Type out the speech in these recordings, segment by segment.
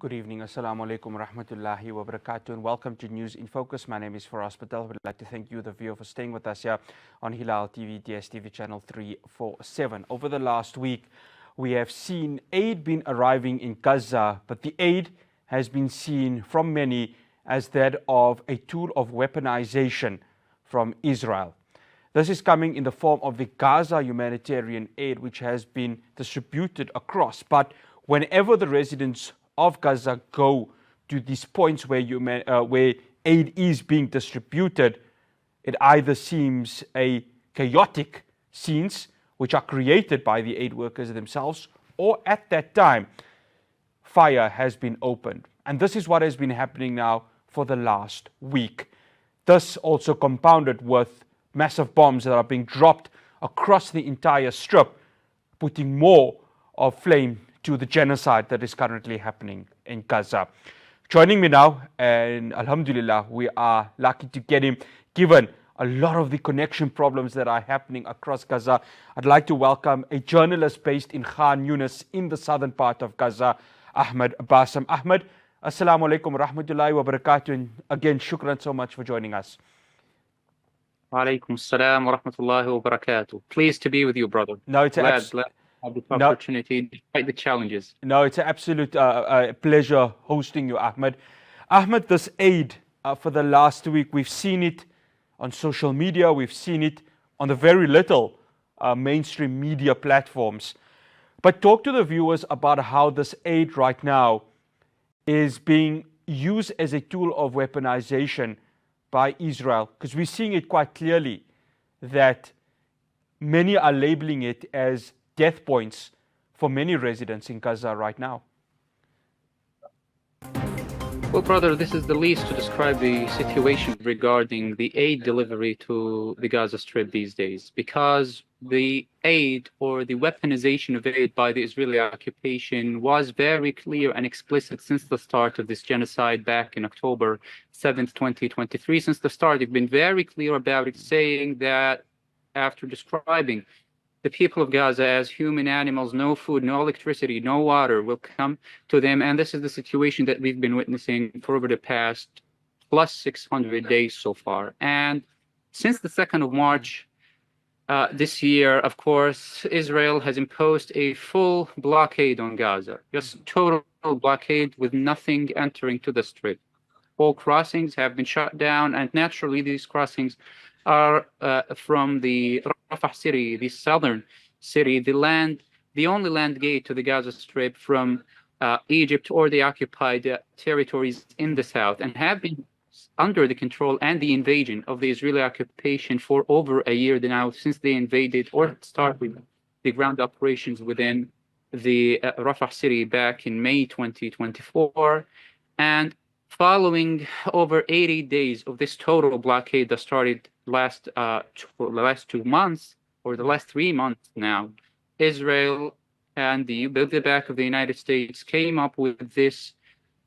Good evening. Assalamu alaikum rahmatullahi wa barakatuh, and welcome to News in Focus. My name is Faraz Patel. We'd like to thank you, the viewer, for staying with us here on Hilaal TV, DSTV channel 347. Over the last week, we have seen aid been arriving in Gaza, but the aid has been seen from many as that of a tool of weaponization from Israel. This is coming in the form of the Gaza Humanitarian aid, which has been distributed across. But whenever the residents of Gaza go to these points where aid is being distributed, it either seems a chaotic scenes which are created by the aid workers themselves, or at that time, fire has been opened. And this is what has been happening now for the last week. This also compounded with massive bombs that are being dropped across the entire strip, putting more of flame to the genocide that is currently happening in Gaza. Joining me now, and alhamdulillah, we are lucky to get him, given a lot of the connection problems that are happening across Gaza. I'd like to welcome a journalist based in Khan Younis in the southern part of Gaza, Ahmed Bassam. Ahmed, assalamu alaikum rahmatullahi wa barakatuh, and again, shukran so much for joining us. Wa alaikum assalam wa rahmatullahi wa barakatuh. Pleased to be with you, brother. No, it's glad have this opportunity despite the challenges. No, it's an absolute pleasure hosting you, Ahmed. Ahmed, this aid for the last week, we've seen it on social media, we've seen it on the very little mainstream media platforms. But talk to the viewers about how this aid right now is being used as a tool of weaponization by Israel, because we're seeing it quite clearly that many are labeling it as death points for many residents in Gaza right now. Well, brother, this is the least to describe the situation regarding the aid delivery to the Gaza Strip these days, because the aid or the weaponization of aid by the Israeli occupation was very clear and explicit since the start of this genocide back in October 7th, 2023. Since the start, they've been very clear about it, saying that after describing the people of Gaza as human animals, no food, no electricity, no water will come to them. And this is the situation that we've been witnessing for over the past plus 600 days so far. And since the 2nd of March this year, of course, Israel has imposed a full blockade on Gaza, just total blockade with nothing entering to the strip. All crossings have been shut down, and naturally these crossings are from the Rafah city, the southern city, the only land gate to the Gaza Strip from Egypt or the occupied territories in the south, and have been under the control and the invasion of the Israeli occupation for over a year now, since they invaded or started the ground operations within the Rafah city back in May 2024. And following over 80 days of this total blockade that started last 2 months, or the last 3 months now, Israel and the back of the United States came up with this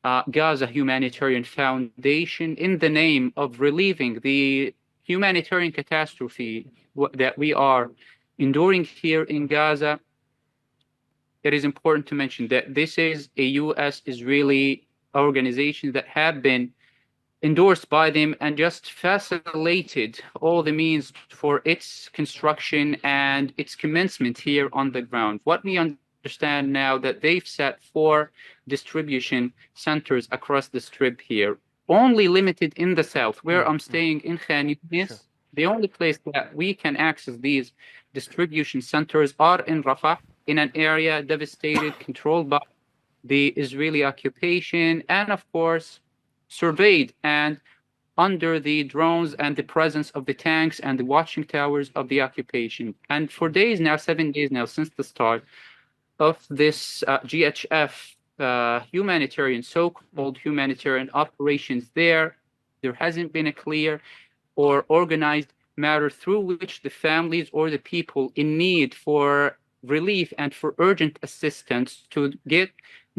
Gaza Humanitarian Foundation in the name of relieving the humanitarian catastrophe that we are enduring here in Gaza. It is important to mention that this is a U.S.-Israeli organization that have been endorsed by them and just facilitated all the means for its construction and its commencement here on the ground. What we understand now that they've set 4 distribution centers across the strip here, only limited in the south, where I'm staying in Khan Younis. Sure. The only place that we can access these distribution centers are in Rafah, in an area devastated, controlled by the Israeli occupation, and of course surveyed and under the drones and the presence of the tanks and the watching towers of the occupation. And for days now, 7 days now, since the start of this GHF humanitarian, so-called humanitarian operations there hasn't been a clear or organized matter through which the families or the people in need for relief and for urgent assistance to get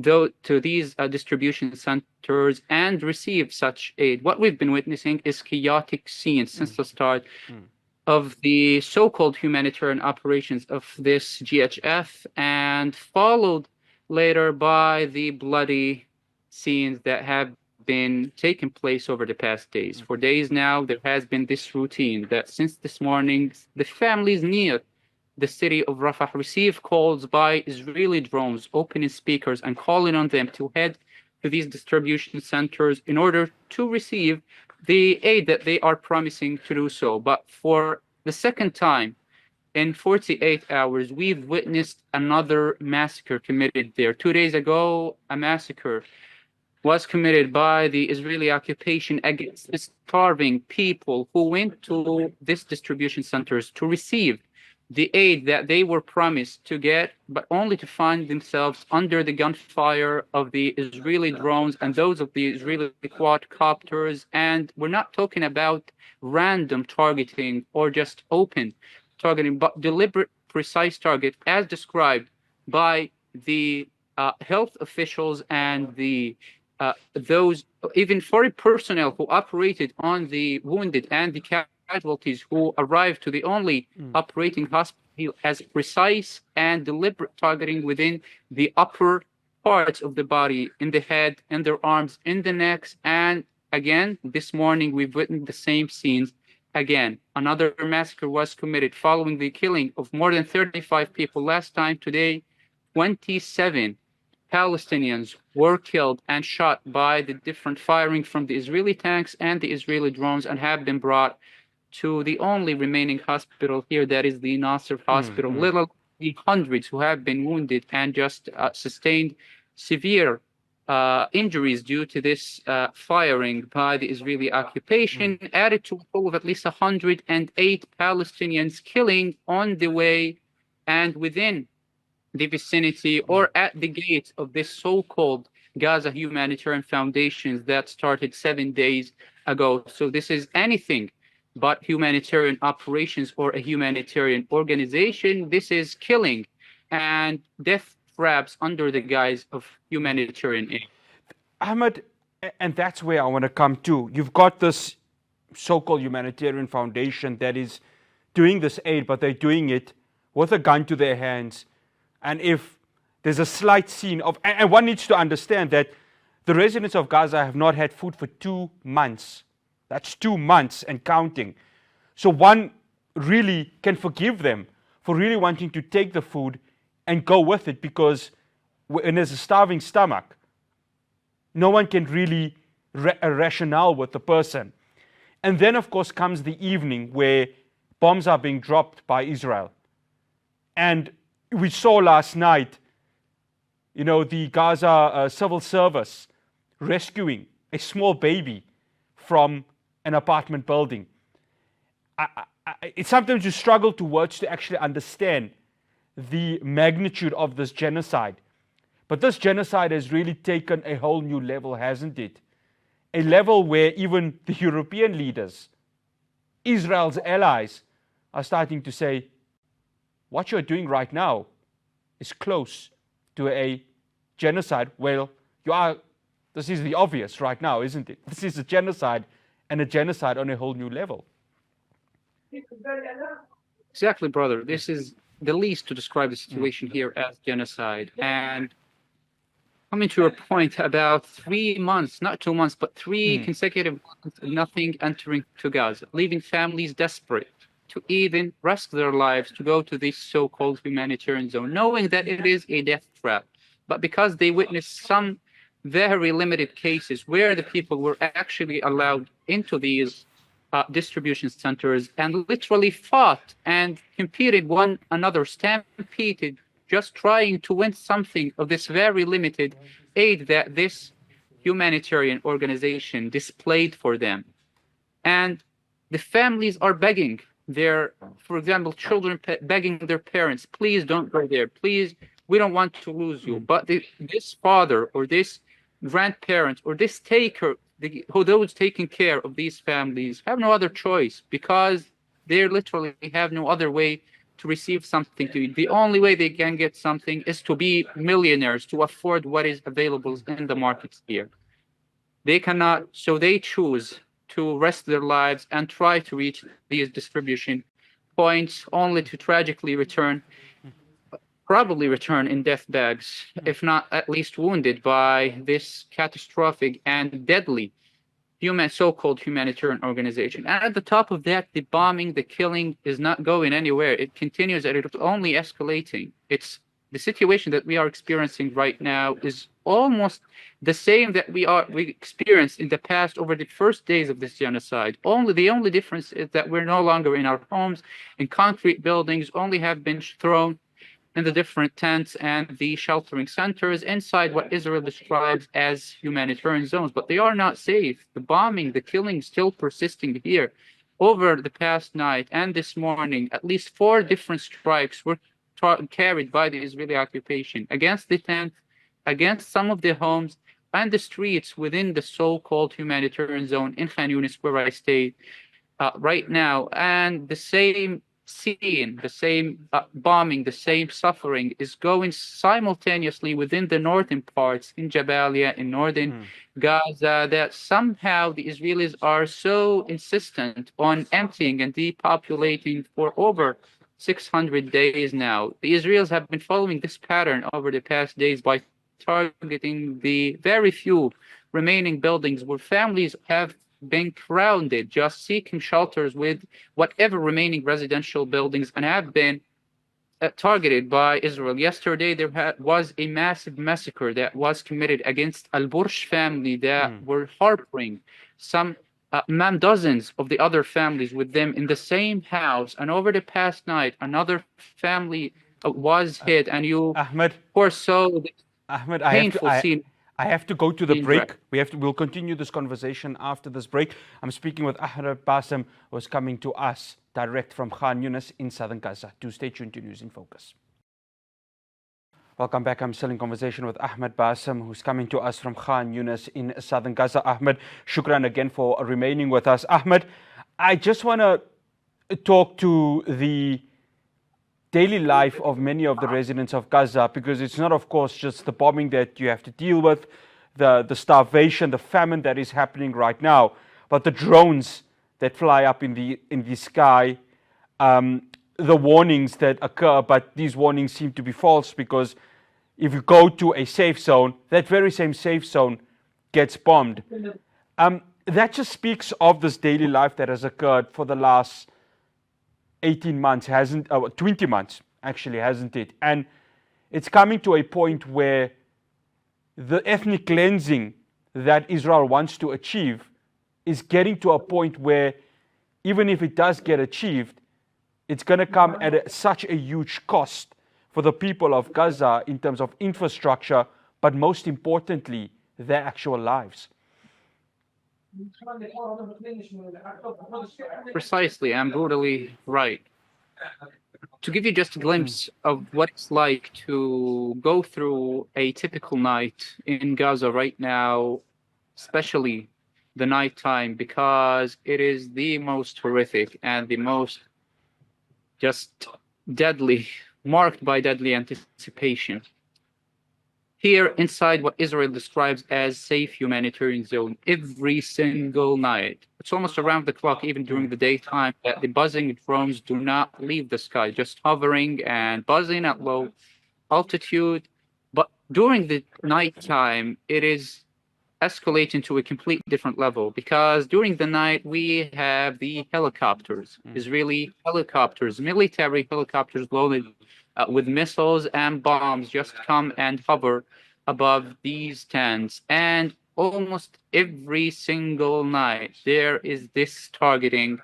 to these distribution centers and receive such aid. What we've been witnessing is chaotic scenes since the start of the so-called humanitarian operations of this GHF, and followed later by the bloody scenes that have been taking place over the past days. For days now, there has been this routine that since this morning, the families near the city of Rafah receive calls by Israeli drones, opening speakers and calling on them to head to these distribution centers in order to receive the aid that they are promising to do so. But for the second time in 48 hours, we've witnessed another massacre committed there. 2 days ago, a massacre was committed by the Israeli occupation against the starving people who went to these distribution centers to receive the aid that they were promised to get, but only to find themselves under the gunfire of the Israeli drones and those of the Israeli quadcopters. And we're not talking about random targeting or just open targeting, but deliberate, precise target as described by the health officials and the those even foreign personnel who operated on the wounded and the casualties who arrived to the only operating hospital as precise and deliberate targeting within the upper parts of the body, in the head, in their arms, in the necks. And again, this morning, we've witnessed the same scenes. Again, another massacre was committed following the killing of more than 35 people last time. Today, 27 Palestinians were killed and shot by the different firing from the Israeli tanks and the Israeli drones and have been brought to the only remaining hospital here, that is the Nasser Hospital. Little hundreds who have been wounded and just sustained severe injuries due to this firing by the Israeli occupation, added to a total of at least 108 Palestinians killing on the way and within the vicinity or at the gates of this so-called Gaza Humanitarian Foundation that started 7 days ago. So this is anything but humanitarian operations or a humanitarian organization. This is killing and death traps under the guise of humanitarian aid. Ahmed, and that's where I want to come to. You've got this so-called humanitarian foundation that is doing this aid, but they're doing it with a gun to their hands. And if there's a slight scene of, and one needs to understand that the residents of Gaza have not had food for 2 months. That's 2 months and counting. So one really can forgive them for really wanting to take the food and go with it, because when there's a starving stomach, no one can really rationale with the person. And then, of course, comes the evening where bombs are being dropped by Israel. And we saw last night, the Gaza civil service rescuing a small baby from an apartment building. It's sometimes you struggle to words to actually understand the magnitude of this genocide. But this genocide has really taken a whole new level, hasn't it? A level where even the European leaders, Israel's allies, are starting to say, what you're doing right now is close to a genocide. Well, this is the obvious right now, isn't it? This is a genocide, and a genocide on a whole new level. Exactly, brother. This is the least to describe the situation here as genocide. And coming to your point about 3 months, not 2 months, but 3 consecutive months, nothing entering to Gaza, leaving families desperate to even risk their lives to go to this so-called humanitarian zone, knowing that it is a death trap. But because they witnessed some very limited cases where the people were actually allowed into these distribution centers and literally fought and competed one another, stampeded, just trying to win something of this very limited aid that this humanitarian organization displayed for them. And the families are begging for example, children begging their parents, please don't go there, please, we don't want to lose you. But this father or this grandparent or this those taking care of these families have no other choice, because they literally have no other way to receive something to eat. The only way they can get something is to be millionaires, to afford what is available in the markets here. They cannot, so they choose to risk their lives and try to reach these distribution points, only to tragically return probably return in death bags, if not at least wounded by this catastrophic and deadly so-called humanitarian organization. And at the top of that, the bombing, the killing is not going anywhere. It continues and it's only escalating. It's the situation that we are experiencing right now is almost the same that we experienced in the past over the first days of this genocide. The only difference is that we're no longer in our homes, and concrete buildings only have been thrown in the different tents and the sheltering centers inside what Israel describes as humanitarian zones, but they are not safe. The bombing, the killing still persisting here. Over the past night and this morning, at least 4 different strikes were carried by the Israeli occupation against the tent, against some of the homes, and the streets within the so-called humanitarian zone in Khan Younis, where I stay right now. And the same scene, the same bombing, the same suffering is going simultaneously within the northern parts in Jabalia, in northern Gaza, that somehow the Israelis are so insistent on emptying and depopulating for over 600 days now. The Israelis have been following this pattern over the past days by targeting the very few remaining buildings where families have been grounded, just seeking shelters with whatever remaining residential buildings, and have been targeted by Israel. Yesterday, there was a massive massacre that was committed against Al-Bursh family that were harboring some dozens of the other families with them in the same house. And over the past night, another family was hit, and you, Ahmed, of course, saw the Ahmed, painful scene. I have to go to the break. We'll continue this conversation after this break. I'm speaking with Ahmed Bassam, who's coming to us direct from Khan Younis in Southern Gaza. Do stay tuned to News in Focus. Welcome back. I'm still in conversation with Ahmed Bassam, who's coming to us from Khan Younis in Southern Gaza. Ahmed, shukran again for remaining with us. Ahmed, I just want to talk to the daily life of many of the residents of Gaza, because it's not, of course, just the bombing that you have to deal with, the starvation, the famine that is happening right now, but the drones that fly up in the sky, the warnings that occur, but these warnings seem to be false, because if you go to a safe zone, that very same safe zone gets bombed. That just speaks of this daily life that has occurred for the last 18 months, 20 months, actually, hasn't it? And it's coming to a point where the ethnic cleansing that Israel wants to achieve is getting to a point where even if it does get achieved, it's going to come at such a huge cost for the people of Gaza in terms of infrastructure, but most importantly, their actual lives. Precisely, I'm brutally right. To give you just a glimpse of what it's like to go through a typical night in Gaza right now, especially the nighttime, because it is the most horrific and the most just deadly, marked by deadly anticipation. Here inside what Israel describes as safe humanitarian zone, every single night, it's almost around the clock, even during the daytime, that the buzzing drones do not leave the sky, just hovering and buzzing at low altitude. But during the nighttime, it is escalating to a complete different level, because during the night we have the helicopters, Israeli helicopters, military helicopters loaded with missiles and bombs just come and hover above these tents. And almost every single night there is this targeting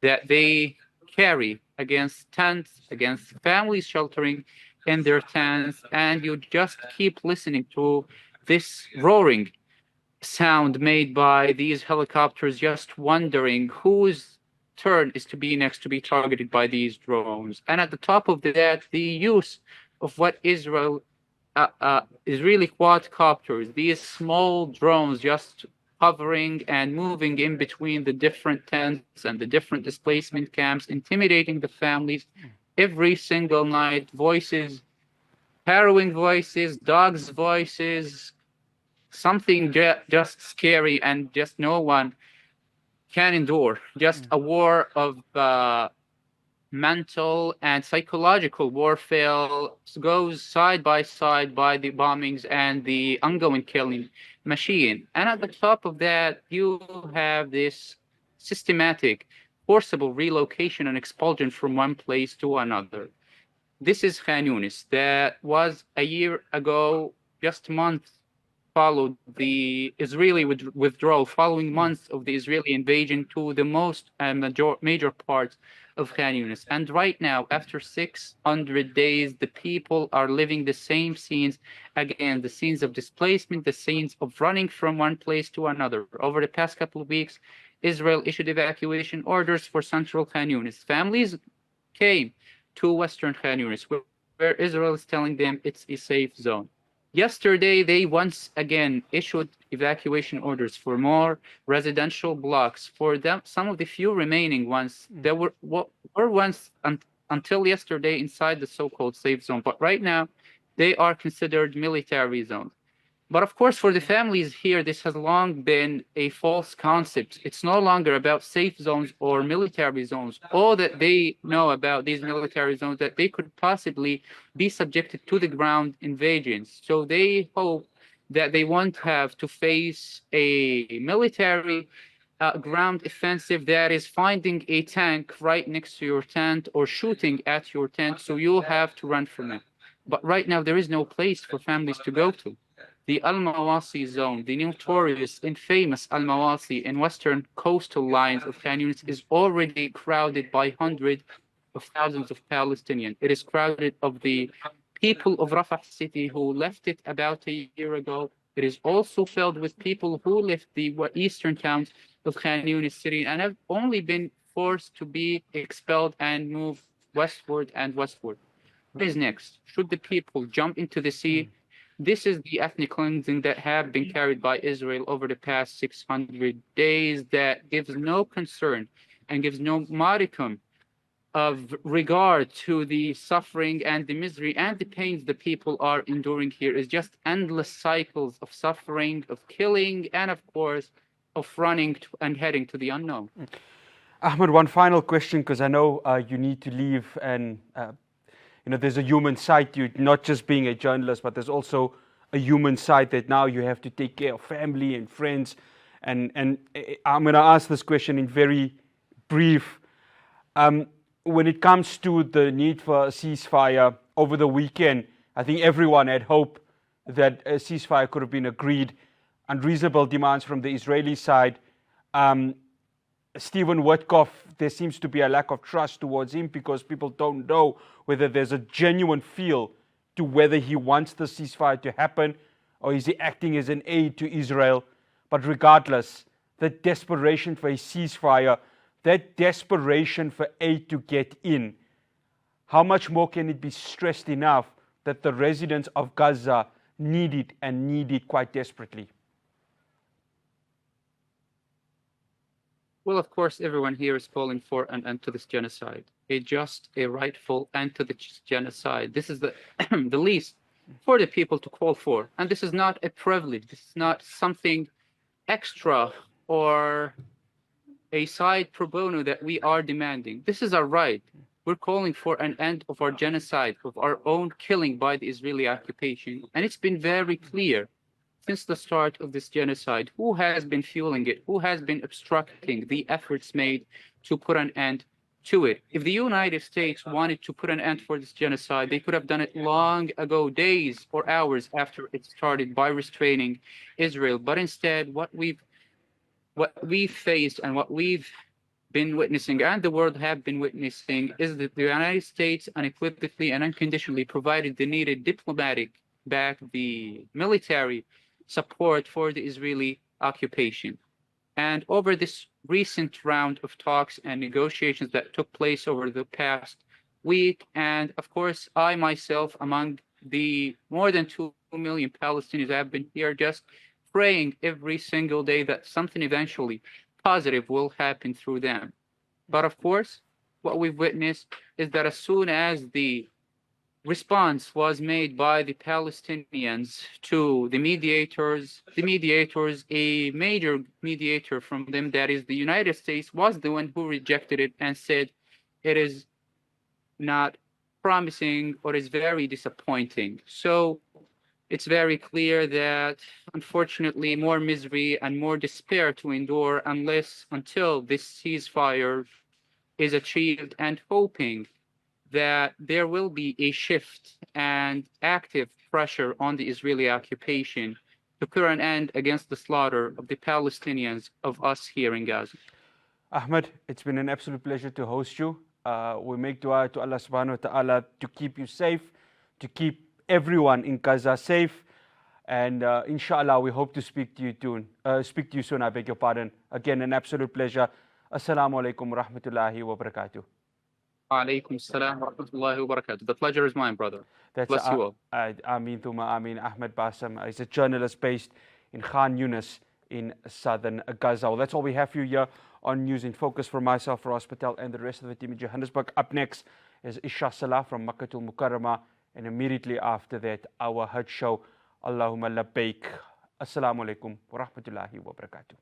that they carry against tents, against families sheltering in their tents, and you just keep listening to this roaring sound made by these helicopters, just wondering whose turn is to be next to be targeted by these drones. And at the top of that, the use of what Israel is really quadcopters, these small drones just hovering and moving in between the different tents and the different displacement camps, intimidating the families every single night. Voices, harrowing voices, dogs' voices, something just scary, and just no one can endure. Just a war of mental and psychological warfare goes side by side by the bombings and the ongoing killing machine. And at the top of that, you have this systematic, forcible relocation and expulsion from one place to another. This is Khan Younis. That was a year ago, just a month followed the Israeli withdrawal, following months of the Israeli invasion to the most major parts of Khan Younis. And right now, after 600 days, the people are living the same scenes again, the scenes of displacement, the scenes of running from one place to another. Over the past couple of weeks, Israel issued evacuation orders for central Khan Younis. Families came to Western Khan Younis, where Israel is telling them it's a safe zone. Yesterday, they once again issued evacuation orders for more residential blocks for them. Some of the few remaining ones that were once until yesterday inside the so-called safe zone, but right now they are considered military zones. But of course, for the families here, this has long been a false concept. It's no longer about safe zones or military zones. All that they know about these military zones, that they could possibly be subjected to the ground invasions. So they hope that they won't have to face a military ground offensive that is finding a tank right next to your tent or shooting at your tent, so you'll have to run from it. But right now, there is no place for families to go to. The Al-Mawasi zone, the notorious, infamous Al-Mawasi in western coastal lines of Khan Younis, is already crowded by hundreds of thousands of Palestinians. It is crowded of the people of Rafah city who left it about a year ago. It is also filled with people who left the eastern towns of Khan Younis city and have only been forced to be expelled and move westward and westward. What is next? Should the people jump into the sea? This is the ethnic cleansing that have been carried by Israel over the past 600 days that gives no concern and gives no modicum of regard to the suffering and the misery and the pains the people are enduring here. Is just endless cycles of suffering, of killing, and of course, of running and heading to the unknown. Ahmed, one final question, because I know you need to leave, and there's a human side to you, not just being a journalist, but there's also a human side that now you have to take care of family and friends. And I'm going to ask this question in very brief. When it comes to the need for a ceasefire over the weekend, I think everyone had hope that a ceasefire could have been agreed. Unreasonable demands from the Israeli side. Stephen Witkoff, there seems to be a lack of trust towards him because people don't know whether there's a genuine feel to whether he wants the ceasefire to happen or is he acting as an aid to Israel. But regardless, the desperation for a ceasefire, that desperation for aid to get in, how much more can it be stressed enough that the residents of Gaza need it and need it quite desperately? Well, of course, everyone here is calling for an end to this genocide, a rightful end to this genocide. This is the the least for the people to call for. And this is not a privilege. This is not something extra or a side pro bono that we are demanding. This is our right. We're calling for an end of our genocide, of our own killing by the Israeli occupation. And it's been very clear since the start of this genocide who has been fueling it, who has been obstructing the efforts made to put an end to it. If the United States wanted to put an end for this genocide, they could have done it long ago, days or hours after it started, by restraining Israel. But instead, what we've faced and what we've been witnessing and the world have been witnessing is that the United States unequivocally and unconditionally provided the needed diplomatic the military support for the Israeli occupation. And over this recent round of talks and negotiations that took place over the past week, and of course, I myself, among the more than 2 million Palestinians, have been here just praying every single day that something eventually positive will happen through them. But of course, what we've witnessed is that as soon as the response was made by the Palestinians to the mediators, a major mediator from them, that is the United States, was the one who rejected it and said it is not promising or is very disappointing. So it's very clear that, unfortunately, more misery and more despair to endure until this ceasefire is achieved, and hoping that there will be a shift and active pressure on the Israeli occupation to put an end against the slaughter of the Palestinians, of us here in Gaza. Ahmed, it's been an absolute pleasure to host you. We make dua to Allah subhanahu wa ta'ala to keep you safe, to keep everyone in Gaza safe. And inshallah, we hope to speak to you soon. I beg your pardon. Again, an absolute pleasure. Assalamu alaikum wa rahmatullahi wa barakatuh. Alaikum assalam wa rahmatullahi wa barakatuh. The pleasure is mine, brother. That's Bless you all. Ameen Thumma Ameen. Ahmed Bassam is a journalist based in Khan Younis in Southern Gaza. Well, that's all we have for you here on News in Focus. From myself, Ross Patel, and the rest of the team in Johannesburg. Up next is Isha Salah from Makkatul Mukarramah, and immediately after that, our Hajj show. Allahumma labbaik. Assalamu alaikum wa rahmatullahi wa barakatuh.